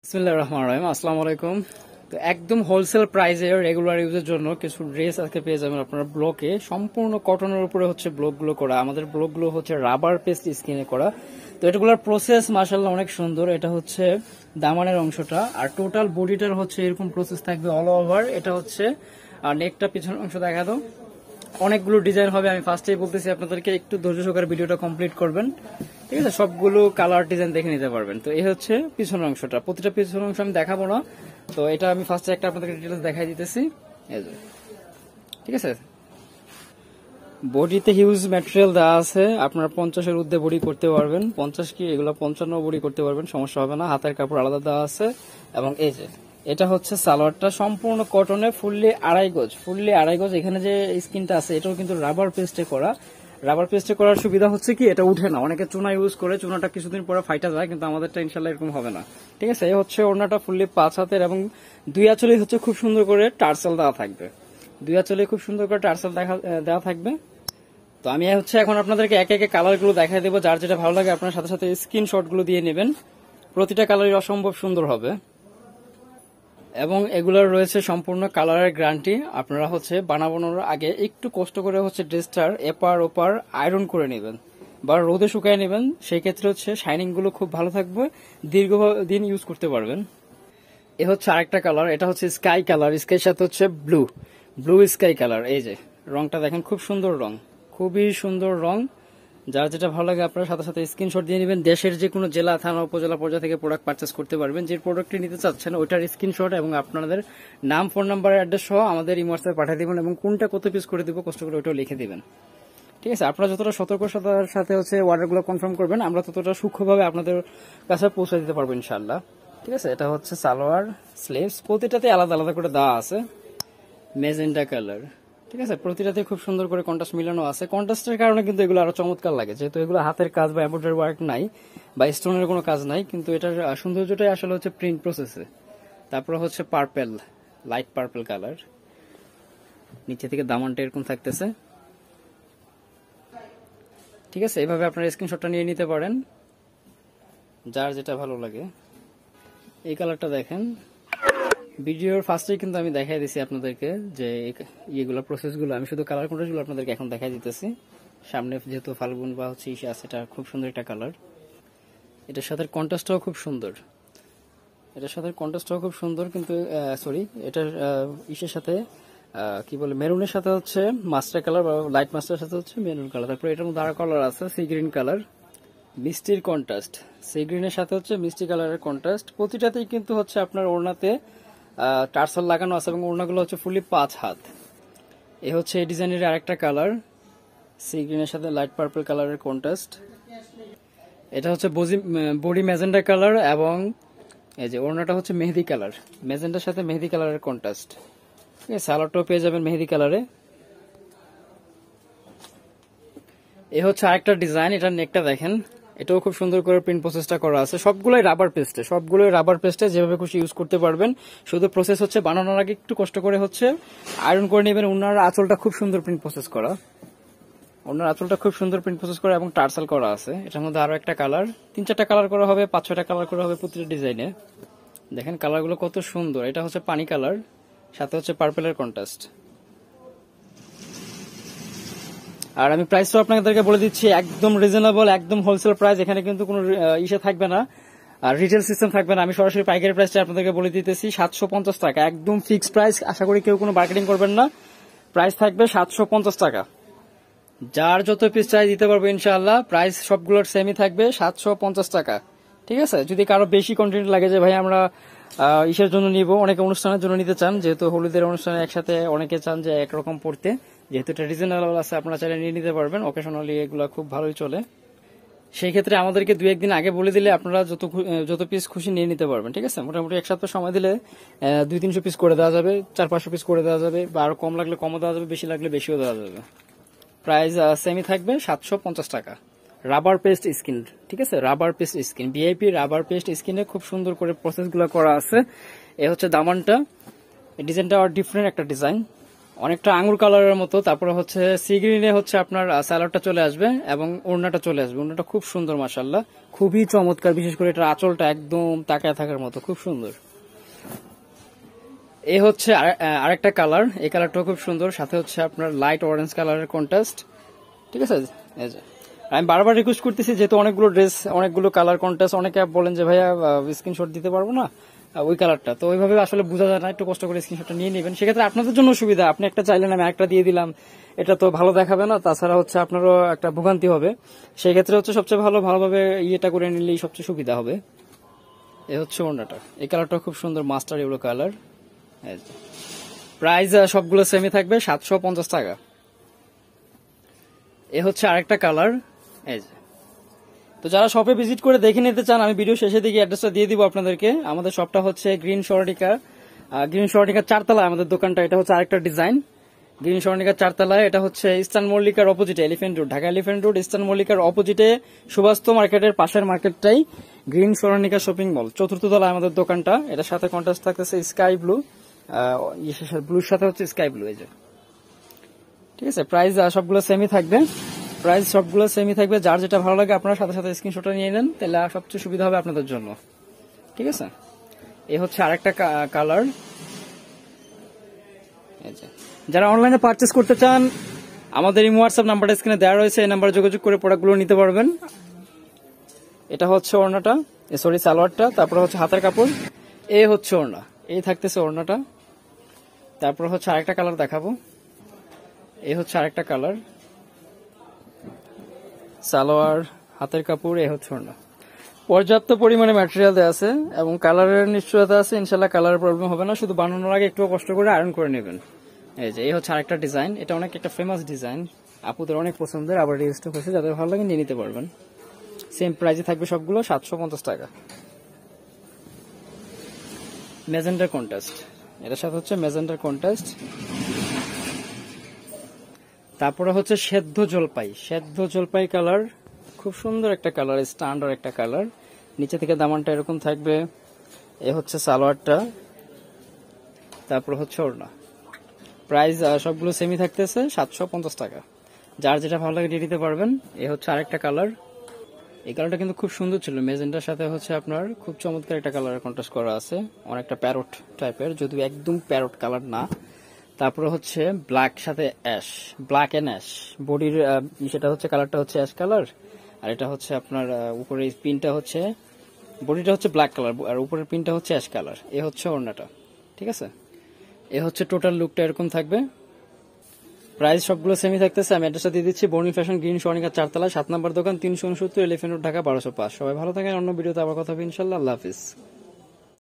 বিসমিল্লাহির রহমানির রহিম। আসসালামু আলাইকুম। তো একদম হোলসেল প্রাইসে রেগুলার ইউজের জন্য কিছু ড্রেস আজকে পেয়ে যাবেন আপনারা ব্লকে। সম্পূর্ণ কটনের উপরে হচ্ছে ব্লকগুলো করা। আমাদের ব্লকগুলো হচ্ছে রাবার পেস্ট স্কিনে করা। তো এটাগুলোর প্রসেস মাশাআল্লাহ অনেক সুন্দর। এটা হচ্ছে দামানের অংশটা, আর টোটাল বডিটার হচ্ছে এরকম প্রসেস থাকবে অল ওভার। এটা হচ্ছে আর নেকটা পিছনের অংশ দেখা দাও। অনেকগুলো ডিজাইন হবে, আমি ফার্স্টেই বলতেছি আপনাদেরকে একটু ধৈর্য সহকারে ভিডিওটা কমপ্লিট করবেন, ঠিক আছে? সবগুলো কালার ডিজাইন দেখে নিতে পারবেন। তো এই হচ্ছে পিছনের অংশটা, প্রতিটা পিছনের অংশ আমি দেখাবো না, তো এটা আমি ফার্স্টে একটা আপনাদেরকে ডিটেলস দেখাই দিতেছি। এই যে, ঠিক আছে, বডিতে হিউজ ম্যাটেরিয়াল দেওয়া আছে। আপনারা 50-এর ঊর্ধ্বে বডি করতে পারবেন, 50 কি এগুলো 55 বডি করতে পারবেন, সমস্যা হবে না। হাতের কাপড় আলাদা দেওয়া আছে। এবং এই যে এটা হচ্ছে সালোয়ারটা, সম্পূর্ণ কটনে, ফুললি আড়াই গজ। এখানে যে স্কিনটা আছে এটাও কিন্তু রাবার পেস্টে করা। রাবার পেস্টে করার সুবিধা হচ্ছে কি এটা উঠে না। অনেকে চুনা ইউজ করে, চুনাটা কিছুদিন পরে ফাইটা যায়, কিন্তু আমাদেরটা ইনশাল্লাহ এরকম হবে না, ঠিক আছে? এই হচ্ছে ওড়নাটা ফুললি 5 হাতের, এবং দুই আঁচলে হচ্ছে খুব সুন্দর করে টার্সেল দেওয়া থাকবে। দুই আঁচলে খুব সুন্দর করে টার্সেল দেওয়া থাকবে। তো আমি হচ্ছে এখন আপনাদেরকে একে একে কালারগুলো দেখাই দেবো, যার যেটা ভালো লাগে আপনার সাথে সাথে স্ক্রিনশটগুলো দিয়ে নেবেন। প্রতিটা কালারই অসম্ভব সুন্দর হবে, এবং এগুলোর রয়েছে সম্পূর্ণ কালারের গ্যারান্টি। আপনারা হচ্ছে বানানোর আগে একটু কষ্ট করে হচ্ছে ড্রেসটার এপার ওপার আয়রন করে নেবেন বা রোদে শুকায় নেবেন। সেই ক্ষেত্রে হচ্ছে শাইনিং গুলো খুব ভালো থাকবে, দীর্ঘদিন ইউজ করতে পারবেন। এ হচ্ছে আরেকটা কালার, এটা হচ্ছে স্কাই কালার, স্কাইয়ের সাথে হচ্ছে ব্লু স্কাই কালার। এই যে রংটা দেখেন, খুব সুন্দর রং, খুবই সুন্দর রং। যার যেটা ভালো লাগে আপনারা সাথে সাথে স্ক্রিনশট দিয়ে নেবেন। দেশের যে কোনো জেলা, থানা, উপজেলা পর্যায়ে থেকে প্রোডাক্ট পারচেস করতে পারবেন। যে প্রোডাক্টটি নিতে চাচ্ছেন ওইটার স্ক্রিনশট এবং আপনাদের নাম, ফোন নাম্বার, অ্যাড্রেস সহ আমাদের ইমোয়াটসঅ্যাপে পাঠিয়ে দিবেন, এবং কোনটা কত পিস করে দিব কষ্ট করে ওইটাও লিখে দিবেন, ঠিক আছে? আপনারা যতটা সতর্কতার সাথে হচ্ছে অর্ডারগুলো কনফার্ম করবেন, আমরা ততটা সূক্ষ্মভাবে আপনাদের কাছে পৌঁছে দিতে পারবো ইনশাআল্লাহ, ঠিক আছে? এটা হচ্ছে সালোয়ার, স্লিভস প্রতিটাতে আলাদা আলাদা করে দেওয়া আছে। মেজেন্টা কালার, ঠিক আছে? প্রতিটাতে খুব সুন্দর করে কন্ট্রাস্ট মিলানো আছে। কন্ট্রাস্টের কারণে কিন্তু এগুলো আরো চমৎকার লাগে, যেহেতু এগুলো হাতের কাজ বা এমব্রয়ডারি ওয়ার্ক নাই বা স্টোনের কোনো কাজ নাই, কিন্তু এটার সৌন্দর্যটাই আসলে হচ্ছে প্রিন্ট প্রসেসে। তারপরে হচ্ছে পার্পেল, লাইট পার্পেল কালার, নিচে থেকে দামানটা এরকম থাকতেছে, ঠিক আছে? এইভাবে আপনারা স্ক্রিনশটটা নিয়ে নিতে পারেন, যার যেটা ভালো লাগে। এই কালারটা দেখেন, ভিডিওর ফার্স্টে কিন্তু আমি দেখাই দিছি আপনাদেরকে যে ইয়েগুলো প্রসেসগুলো, আমি শুধু কালার কন্ট্রাস্টগুলো আপনাদেরকে এখন দেখাই দিতেছি। সামনে যেহেতু ফাল্গুন বা হচ্ছে ইসে আছে, এটা খুব সুন্দর একটা কালার। এটার সাথে কন্ট্রাস্টটাও খুব সুন্দর, কিন্তু সরি, এটার ইসের সাথে কি বলে, মেরুনের সাথে হচ্ছে মাস্টার কালার বা লাইট মাস্টারের সাথে হচ্ছে মেরুন কালার। তারপরে এটার মধ্যে আরো কালার আছে, সি গ্রিন কালার, মিষ্টির কন্ট্রাস্ট, সি গ্রিনের সাথে হচ্ছে মিষ্টি কালারের কন্ট্রাস্ট। প্রতিটাতেই কিন্তু হচ্ছে আপনার ওড়নাতে টার্সেল লাগানো আছে, এবং ওড়নাগুলো হচ্ছে ফুলি 5 হাত। এ হচ্ছে এই ডিজাইনের আরেকটা কালার, সি গ্রিনের সাথে লাইট পার্পল কালারের কন্ট্রাস্ট। এটা হচ্ছে বডি ম্যাজেন্ডা কালার, এবং এই যে ওড়নাটা হচ্ছে মেহেদি কালার, ম্যাজেন্ডার সাথে মেহেদি কালারের কন্ট্রাস্ট। সালোয়ারটাও পেয়ে যাবেন মেহেদি কালারে। এ হচ্ছে আরেকটা ডিজাইন, এটার নেকটা দেখেন, এটাও খুব সুন্দর করে প্রিন্ট প্রসেসটা করা আছে। সবগুলোই রাবার পেস্টে যেভাবে খুশি ইউজ করতে পারবেন। শুধু প্রসেস হচ্ছে বানানোর আগে একটু কষ্ট করে হচ্ছে আয়রন করে নেবেন। ওনার আঁচলটা খুব সুন্দর প্রিন্ট প্রসেস করা, এবং টার্সেল করা আছে। এটার মধ্যে আরো একটা কালার, 3-4টা কালার করা হবে, 5-6টা কালার করা হবে প্রতিটা ডিজাইনে। দেখেন কালারগুলো কত সুন্দর। এটা হচ্ছে পানি কালার, সাথে হচ্ছে পার্পেলের কন্ট্রাস্ট। আর আমি প্রাইসটাও আপনাদেরকে বলে দিচ্ছি, একদম রিজনেবল, একদম হোলসেল প্রাইস। এখানে কিন্তু কোনো ইসে থাকবে না, আর রিটেল সিস্টেম থাকবে না। আমি সরাসরি পাইকারি প্রাইসটা আপনাদেরকে বলে দিতেছি, 750 টাকা, একদম ফিক্সড প্রাইস। আশা করি কেউ কোনো মার্কেটিং করবেন না, প্রাইস থাকবে 750 টাকা। যার যত পিস চাই দিতে পারবো ইনশাআল্লাহ। প্রাইস সবগুলোর সেমই থাকবে, 750 টাকা, ঠিক আছে? যদি কারো বেশি কন্টেন্ট লাগে যে ভাই আমরা ইসের জন্য নিব, অনেকে অনুষ্ঠানের জন্য নিতে চান, যেহেতু হলুদের অনুষ্ঠানে একসাথে অনেকে চান যে একরকম পড়তে, যেহেতু এটা রিজনেবল আছে, আপনারা চাইলে নিয়ে নিতে পারবেন। অকেশনালি এগুলো খুব ভালোই চলে। সেই ক্ষেত্রে আমাদেরকে 2-1 দিন আগে বলে দিলে আপনারা যত পিস খুশি নিয়ে নিতে পারবেন, ঠিক আছে? মোটামুটি এক সপ্তাহ সময় দিলে 200-300 পিস করে দেওয়া যাবে, 400-500 পিস করে দেওয়া যাবে, বা আরো কম লাগলে কমও দেওয়া যাবে, বেশি লাগলে বেশিও দেওয়া যাবে। প্রাইস সেমই থাকবে, 750 টাকা। রাবার পেস্ট স্কিন, ঠিক আছে? Rubber paste skin, VIP rubber paste স্কিনে খুব সুন্দর করে প্রসেসগুলো করা আছে। এ হচ্ছে দামানটা, ডিজাইনটা আর ডিফারেন্ট একটা ডিজাইন, অনেকটা আঙ্গুর কালারের মতো। তারপরে হচ্ছে সি গ্রিনে হচ্ছে আপনার স্যালাডটা চলে আসবে এবং ওড়নাটা চলে আসবে। ওড়নাটা খুব সুন্দর মাশাআল্লাহ, খুবই চমৎকার। বিশেষ করে এটার আঁচলটা একদম তাকায় থাকার মতো, খুব সুন্দর। এই হচ্ছে আরেকটা কালার, এই কালারটাও খুব সুন্দর, সাথে হচ্ছে আপনার লাইট অরেঞ্জ কালারের কন্ট্রাস্ট। ঠিক আছে, এই যে আমি বারবার রিকোয়েস্ট করতেছি, যেহেতু অনেকগুলো ড্রেস, অনেকগুলো কালার কন্ট্রাস্ট, অনেকে বলেন যে ভাইয়া স্ক্রিনশট দিতে পারবো না ওই কালারটা, তো ওইভাবে আসলে বোঝা যায় না, একটু কষ্ট করে স্ক্রিনশটটা নিয়ে নেবেন। সেক্ষেত্রে আপনাদের জন্য সুবিধা, আপনি একটা চাইলেন আমি একটা দিয়ে দিলাম, এটা তো ভালো দেখাবে না, তাছাড়া হচ্ছে আপনারও একটা ভোগান্তি হবে। সেই ক্ষেত্রে হচ্ছে সবচেয়ে ভালোভাবে ইয়েটা করে নিলেই সবচেয়ে সুবিধা হবে। এই হচ্ছে ওড়নাটা, এই কালারটা খুব সুন্দর, মাস্টার ইয়েলো কালার। প্রাইস সবগুলো সেমই থাকবে 750 টাকা। এ হচ্ছে আরেকটা কালার, এই যে। তো যারা শপে ভিজিট করে দেখে নিতে চান, আমি ভিডিও শেষে দিকে অ্যাড্রেসটা দিয়ে দিব আপনাদেরকে। আমাদের শপটা হচ্ছে গ্রিন সরটিকা 4তলায় আমাদের দোকানটা। এটা হচ্ছে আরেকটা ডিজাইন, গ্রিন সরটিকা 4তলায়। এটা হচ্ছে ইস্টার্ন মল্লিকার অপোজিটে, Elephant Road, Dhaka Elephant Road, Eastern মল্লিকার অপোজিটে সুবাস্ত মার্কেটের পাশের মার্কেটটাই গ্রিন সরটিকা শপিং মল, 4র্থ তলায় আমাদের দোকানটা। এটার সাথে কন্ট্রাস্ট থাকতেছে স্কাই ব্লু, ব্লুর সাথে হচ্ছে স্কাই ব্লু, এই যে। ঠিক আছে, প্রাইস সবগুলো সেমই থাকবে, যার যেটা ভালো লাগে আপনারা সাথে সাথে স্ক্রিনশটটা নিয়ে নেন, তাহলে সবচেয়ে সুবিধা হবে আপনাদের জন্য। ঠিক আছে, এই হচ্ছে আরেকটা কালার। যারা অনলাইনে পারচেস করতে চান, আমাদের এই হোয়াটসঅ্যাপ নাম্বারটা স্ক্রিনে দেওয়া রয়েছে, এই নাম্বারে যোগাযোগ করে প্রোডাক্টগুলো নিতে পারবেন। এটা হচ্ছে ওড়নাটা, সরি সালোয়ারটা, তারপরে হচ্ছে হাতের কাপড়, এই হচ্ছে ওড়না, এই থাকতেছে ওড়নাটা। তারপর হচ্ছে আরেকটা কালার দেখাবো, এই হচ্ছে আরেকটা কালার, সালোয়ার, হাতের কাপড়, এই হচ্ছে ওড়না। পর্যাপ্ত পরিমাণে ম্যাটেরিয়াল দেওয়া আছে এবং কালারের নিশ্চয়তা আছে, ইনশাল্লাহ কালারের প্রবলেম হবে না। শুধু বানানোর আগে একটু কষ্ট করে আয়রন করে নেবেন। এই যে, এই হচ্ছে আরেকটা ডিজাইন, এটা অনেক একটা ফেমাস ডিজাইন, আপুদের অনেক পছন্দের, আবার রিস্টক হয়েছে, যাদের ভালো লাগে নিয়ে নিতে পারবেন। সেম প্রাইসে থাকবে সবগুলো, 750 টাকা। ম্যাজেন্ডার কন্ট্রাস্ট, এটার সাথে হচ্ছে ম্যাজেন্ডার কন্ট্রাস্ট। তারপরে হচ্ছে সেদ্ধ জলপাই কালার, খুব সুন্দর একটা কালার, স্ট্যান্ডার্ড একটা কালার। নিচে থেকে দামানটা এরকম থাকবে, এ হচ্ছে সালোয়ারটা, তারপর হচ্ছে ওড়না। প্রাইস সবগুলো সেমি থাকতেছে 750 টাকা। যার যেটা ভালো লাগে দিয়ে দিতে পারবেন। এ হচ্ছে আরেকটা কালার, এই কালারটা কিন্তু খুব সুন্দর ছিল, মেজেন্টার সাথে হচ্ছে আপনার খুব চমৎকার একটা কালার কন্ট্রাস্ট করা আছে, অনেকটা প্যারট টাইপের, যদিও একদম প্যারট কালার না। তারপরে হচ্ছে ব্ল্যাক সাথে অ্যাশ, ব্ল্যাক এন্ড অ্যাশ, বডির সেটা হচ্ছে কালারটা হচ্ছে অ্যাশ কালার, আর এটা হচ্ছে আপনার উপরে পিনটা হচ্ছে, বডিটা হচ্ছে ব্ল্যাক কালার আর উপরের পিনটা হচ্ছে অ্যাশ কালার। এ হচ্ছে ওড়নাটা। ঠিক আছে, এ হচ্ছে টোটাল লুকটা এরকম থাকবে। প্রাইস সবগুলো সেমি থাকতেছে। আমি অ্যাড্রেসটা দিয়ে দিচ্ছি, বর্ণি ফ্যাশন, গ্রিন সরণিকা 4তলা, 7 নম্বর দোকান, 369 এলিফেন্ট রোড, ঢাকা 1205। সবাই ভালো থাকেন, অন্য ভিডিওতে আবার কথা হবে ইনশাল্লাহ। আল্লাহ হাফিজ।